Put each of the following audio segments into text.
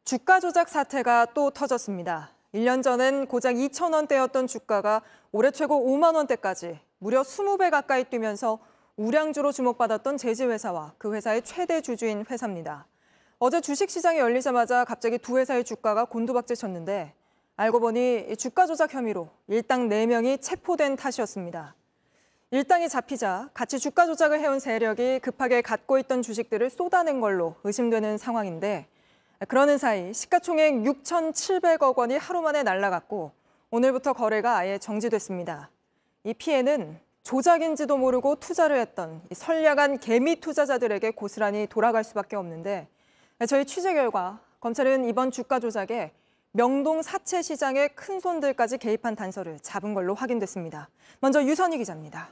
주가 조작 사태가 또 터졌습니다. 1년 전엔 고작 2,000원대였던 주가가 올해 최고 5만 원대까지 무려 20배 가까이 뛰면서 우량주로 주목받았던 제지회사와 그 회사의 최대 주주인 회사입니다. 어제 주식시장이 열리자마자 갑자기 두 회사의 주가가 곤두박질 쳤는데 알고 보니 주가 조작 혐의로 일당 4명이 체포된 탓이었습니다. 일당이 잡히자 같이 주가 조작을 해온 세력이 급하게 갖고 있던 주식들을 쏟아낸 걸로 의심되는 상황인데 그러는 사이 시가총액 6,700억 원이 하루 만에 날아갔고 오늘부터 거래가 아예 정지됐습니다. 이 피해는 조작인지도 모르고 투자를 했던 선량한 개미 투자자들에게 고스란히 돌아갈 수밖에 없는데 저희 취재 결과 검찰은 이번 주가 조작에 명동 사채 시장의 큰 손들까지 개입한 단서를 잡은 걸로 확인됐습니다. 먼저 유선희 기자입니다.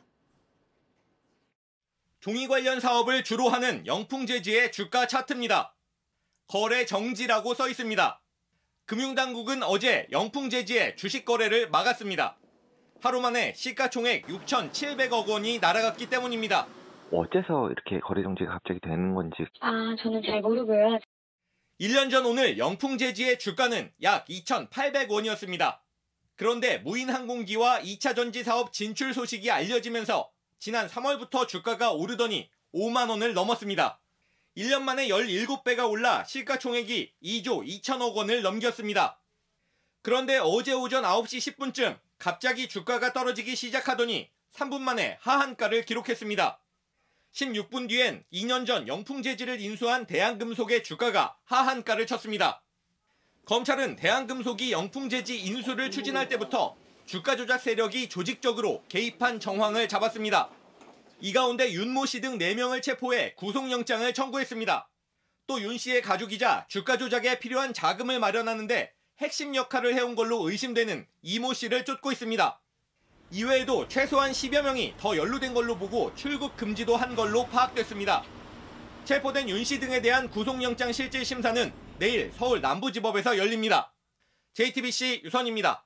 종이 관련 사업을 주로 하는 영풍재지의 주가 차트입니다. 거래 정지라고 써 있습니다. 금융당국은 어제 영풍재지의 주식 거래를 막았습니다. 하루 만에 시가총액 6,700억 원이 날아갔기 때문입니다. 어째서 이렇게 거래 정지가 갑자기 되는 건지. 저는 잘 모르고요. 1년 전 오늘 영풍재지의 주가는 약 2,800원이었습니다. 그런데 무인항공기와 2차 전지 사업 진출 소식이 알려지면서 지난 3월부터 주가가 오르더니 5만 원을 넘었습니다. 1년 만에 17배가 올라 시가총액이 2조 2천억 원을 넘겼습니다. 그런데 어제 오전 9시 10분쯤 갑자기 주가가 떨어지기 시작하더니 3분 만에 하한가를 기록했습니다. 16분 뒤엔 2년 전 영풍재지를 인수한 대한금속의 주가가 하한가를 쳤습니다. 검찰은 대한금속이 영풍재지 인수를 추진할 때부터 주가 조작 세력이 조직적으로 개입한 정황을 잡았습니다. 이 가운데 윤모 씨 등 4명을 체포해 구속영장을 청구했습니다. 또 윤 씨의 가족이자 주가 조작에 필요한 자금을 마련하는데 핵심 역할을 해온 걸로 의심되는 이모 씨를 쫓고 있습니다. 이외에도 최소한 10여 명이 더 연루된 걸로 보고 출국 금지도 한 걸로 파악됐습니다. 체포된 윤 씨 등에 대한 구속영장 실질 심사는 내일 서울 남부지법에서 열립니다. JTBC 유선입니다.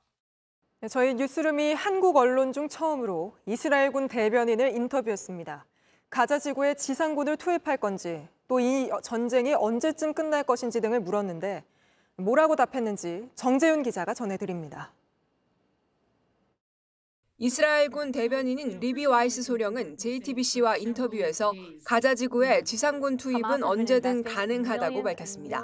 저희 뉴스룸이 한국 언론 중 처음으로 이스라엘군 대변인을 인터뷰했습니다. 가자 지구에 지상군을 투입할 건지 또 이 전쟁이 언제쯤 끝날 것인지 등을 물었는데 뭐라고 답했는지 정재윤 기자가 전해드립니다. 이스라엘군 대변인인 리비 와이스 소령은 JTBC와 인터뷰에서 가자 지구에 지상군 투입은 언제든 가능하다고 밝혔습니다.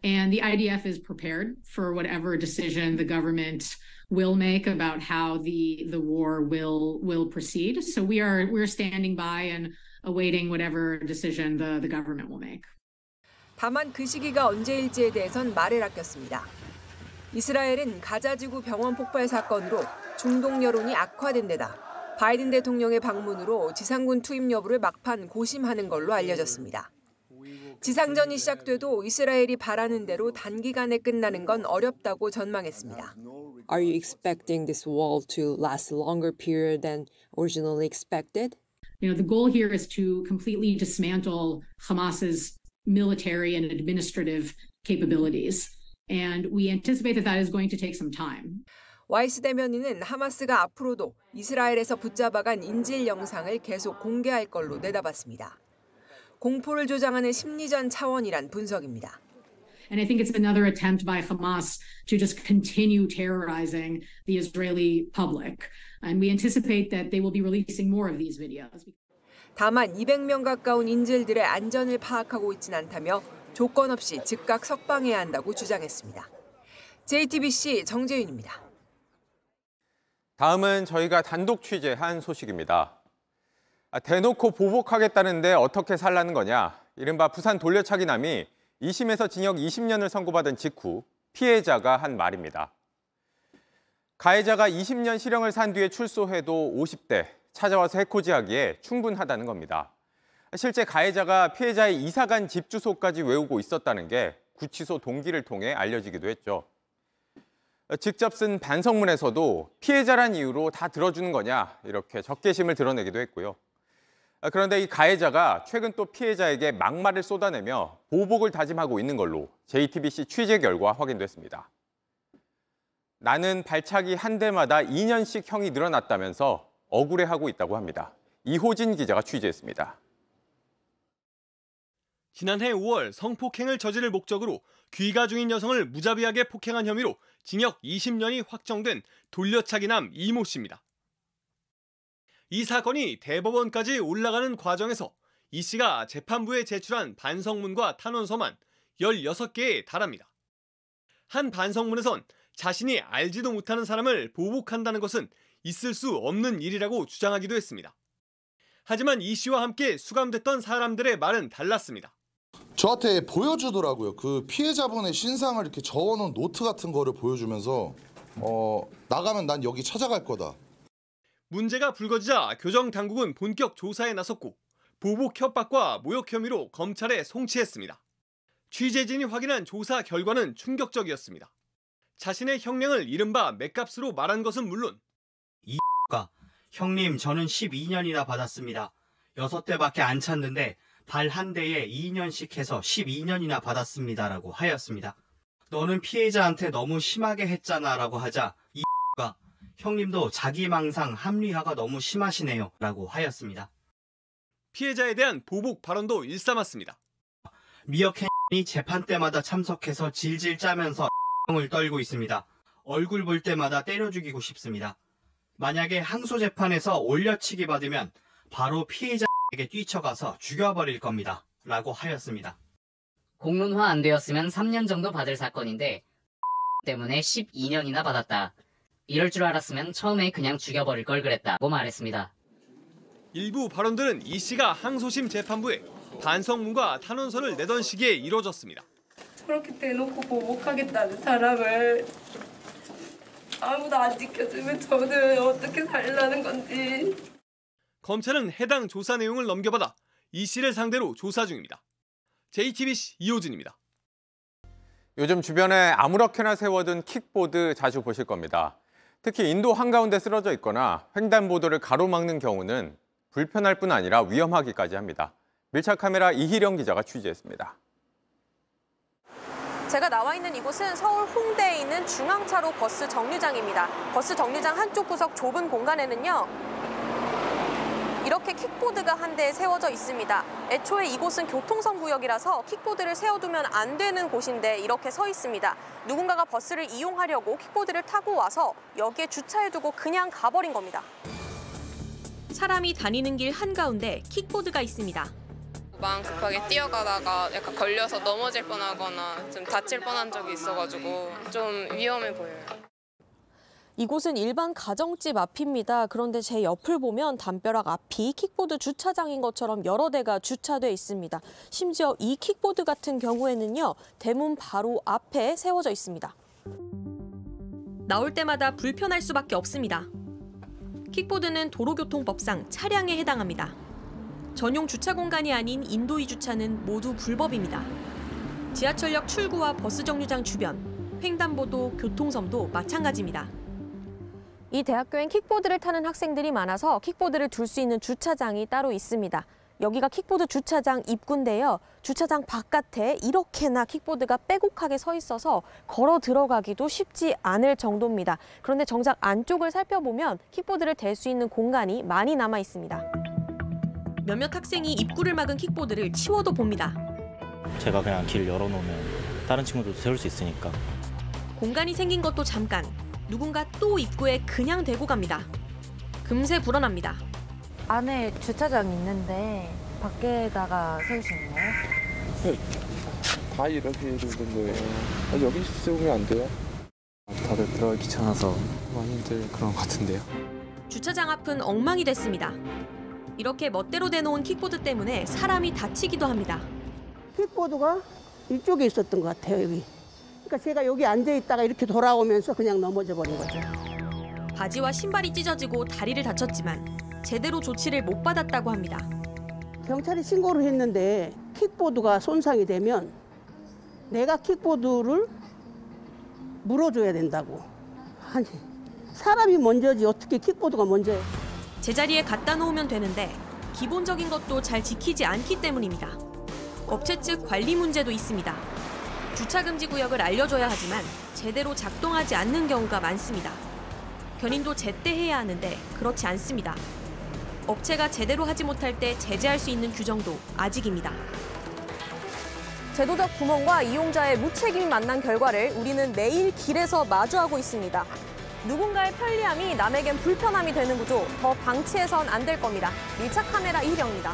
And the IDF is prepared for whatever decision the government will make about how the war will proceed. So we're standing by and awaiting whatever decision the government will make. 다만 그 시기가 언제일지에 대해선 말을 아꼈습니다. 이스라엘은 가자지구 병원 폭발 사건으로 중동 여론이 악화된 데다 바이든 대통령의 방문으로 지상군 투입 여부를 막판 고심하는 걸로 알려졌습니다. 지상전이 시작돼도 이스라엘이 바라는 대로 단기간에 끝나는 건 어렵다고 전망했습니다. Are you expecting this war to last a longer period than originally expected? You know, the goal here is to completely dismantle Hamas's military and administrative capabilities. And we anticipate that is going to take some time. 와이스 대변인은 하마스가 앞으로도 이스라엘에서 붙잡아간 인질 영상을 계속 공개할 걸로 내다봤습니다. 공포를 조장하는 심리전 차원이란 분석입니다. And I think it's another attempt by Hamas to just continue terrorizing the Israeli public. And we anticipate that they will be releasing more of these videos. 다만 200명 가까운 인질들의 안전을 파악하고 있진 않다며 조건 없이 즉각 석방해야 한다고 주장했습니다. JTBC 정재윤입니다. 다음은 저희가 단독 취재한 소식입니다. 대놓고 보복하겠다는데 어떻게 살라는 거냐. 이른바 부산 돌려차기남이 2심에서 징역 20년을 선고받은 직후 피해자가 한 말입니다. 가해자가 20년 실형을 산 뒤에 출소해도 50대 찾아와서 해코지하기에 충분하다는 겁니다. 실제 가해자가 피해자의 이사간 집 주소까지 외우고 있었다는 게 구치소 동기를 통해 알려지기도 했죠. 직접 쓴 반성문에서도 피해자란 이유로 다 들어주는 거냐 이렇게 적개심을 드러내기도 했고요. 그런데 이 가해자가 최근 또 피해자에게 막말을 쏟아내며 보복을 다짐하고 있는 걸로 JTBC 취재 결과 확인됐습니다. 나는 발차기 한 대마다 2년씩 형이 늘어났다면서 억울해하고 있다고 합니다. 이호진 기자가 취재했습니다. 지난해 5월 성폭행을 저지를 목적으로 귀가 중인 여성을 무자비하게 폭행한 혐의로 징역 20년이 확정된 돌려차기남 이모 씨입니다. 이 사건이 대법원까지 올라가는 과정에서 이 씨가 재판부에 제출한 반성문과 탄원서만 16개에 달합니다. 한 반성문에선 자신이 알지도 못하는 사람을 보복한다는 것은 있을 수 없는 일이라고 주장하기도 했습니다. 하지만 이 씨와 함께 수감됐던 사람들의 말은 달랐습니다. 저한테 보여주더라고요. 그 피해자분의 신상을 이렇게 적어놓은 노트 같은 거를 보여주면서 나가면 난 여기 찾아갈 거다. 문제가 불거지자 교정당국은 본격 조사에 나섰고 보복 협박과 모욕 혐의로 검찰에 송치했습니다. 취재진이 확인한 조사 결과는 충격적이었습니다. 자신의 형량을 이른바 맷값으로 말한 것은 물론 이가 형님 저는 12년이나 받았습니다. 6대밖에 안 찼는데 발 한 대에 2년씩 해서 12년이나 받았습니다라고 하였습니다. 너는 피해자한테 너무 심하게 했잖아 라고 하자 이가 형님도 자기망상 합리화가 너무 심하시네요 라고 하였습니다. 피해자에 대한 보복 발언도 일삼았습니다. 미역행이 재판 때마다 참석해서 질질 짜면서 을 떨고 있습니다. 얼굴 볼 때마다 때려 죽이고 싶습니다. 만약에 항소재판에서 올려치기 받으면 바로 피해자에게 뛰쳐가서 죽여버릴 겁니다. 라고 하였습니다. 공론화 안 되었으면 3년 정도 받을 사건인데 때문에 12년이나 받았다. 이럴 줄 알았으면 처음에 그냥 죽여버릴 걸 그랬다고 말했습니다. 일부 발언들은 이 씨가 항소심 재판부에 반성문과 탄원서를 내던 시기에 이뤄졌습니다. 그렇게 대놓고 보복하겠다는 사람을 아무도 안 지켜주면 저는 어떻게 살라는 건지. 검찰은 해당 조사 내용을 넘겨받아 이 씨를 상대로 조사 중입니다. JTBC 이호진입니다. 요즘 주변에 아무렇게나 세워둔 킥보드 자주 보실 겁니다. 특히 인도 한가운데 쓰러져 있거나 횡단보도를 가로막는 경우는 불편할 뿐 아니라 위험하기까지 합니다. 밀착 카메라 이희령 기자가 취재했습니다. 제가 나와 있는 이곳은 서울 홍대에 있는 중앙차로 버스 정류장입니다. 버스 정류장 한쪽 구석 좁은 공간에는요, 이렇게 킥보드가 한 대 세워져 있습니다. 애초에 이곳은 교통선 구역이라서 킥보드를 세워두면 안 되는 곳인데 이렇게 서 있습니다. 누군가가 버스를 이용하려고 킥보드를 타고 와서 여기에 주차해두고 그냥 가버린 겁니다. 사람이 다니는 길 한가운데 킥보드가 있습니다. 마음 급하게 뛰어가다가 약간 걸려서 넘어질 뻔하거나 좀 다칠 뻔한 적이 있어가지고 좀 위험해 보여요. 이곳은 일반 가정집 앞입니다. 그런데 제 옆을 보면 담벼락 앞이 킥보드 주차장인 것처럼 여러 대가 주차돼 있습니다. 심지어 이 킥보드 같은 경우에는요, 대문 바로 앞에 세워져 있습니다. 나올 때마다 불편할 수밖에 없습니다. 킥보드는 도로교통법상 차량에 해당합니다. 전용 주차 공간이 아닌 인도의 주차는 모두 불법입니다. 지하철역 출구와 버스 정류장 주변, 횡단보도, 교통섬도 마찬가지입니다. 이 대학교엔 킥보드를 타는 학생들이 많아서 킥보드를 둘 수 있는 주차장이 따로 있습니다. 여기가 킥보드 주차장 입구인데요. 주차장 바깥에 이렇게나 킥보드가 빼곡하게 서 있어서 걸어 들어가기도 쉽지 않을 정도입니다. 그런데 정작 안쪽을 살펴보면 킥보드를 댈 수 있는 공간이 많이 남아 있습니다. 몇몇 학생이 입구를 막은 킥보드를 치워도 봅니다. 제가 그냥 길 열어놓으면 다른 친구들도 세울 수 있으니까. 공간이 생긴 것도 잠깐. 누군가 또 입구에 그냥 대고 갑니다. 금세 불어납니다. 안에 주차장이 있는데 밖에다가 세우시는 거예요? 네, 다 이렇게 해주던데 여기 세우면 안 돼요? 다들 들어가기 귀찮아서 많이들 그런 것 같은데요. 주차장 앞은 엉망이 됐습니다. 이렇게 멋대로 대놓은 킥보드 때문에 사람이 다치기도 합니다. 킥보드가 이쪽에 있었던 것 같아요, 여기. 그러니까 제가 여기 앉아있다가 이렇게 돌아오면서 그냥 넘어져 버린 거죠. 바지와 신발이 찢어지고 다리를 다쳤지만 제대로 조치를 못 받았다고 합니다. 경찰에 신고를 했는데 킥보드가 손상이 되면 내가 킥보드를 물어줘야 된다고. 아니, 사람이 먼저지 어떻게 킥보드가 먼저예요. 제자리에 갖다 놓으면 되는데 기본적인 것도 잘 지키지 않기 때문입니다. 업체 측 관리 문제도 있습니다. 주차금지 구역을 알려줘야 하지만 제대로 작동하지 않는 경우가 많습니다. 견인도 제때 해야 하는데 그렇지 않습니다. 업체가 제대로 하지 못할 때 제재할 수 있는 규정도 아직입니다. 제도적 구멍과 이용자의 무책임이 만난 결과를 우리는 매일 길에서 마주하고 있습니다. 누군가의 편리함이 남에겐 불편함이 되는 구조, 더 방치해선 안 될 겁니다. 밀착 카메라 이희령입니다.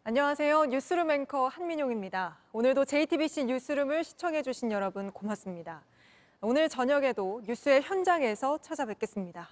안녕하세요. 뉴스룸 앵커 한민용입니다. 오늘도 JTBC 뉴스룸을 시청해주신 여러분 고맙습니다. 오늘 저녁에도 뉴스의 현장에서 찾아뵙겠습니다.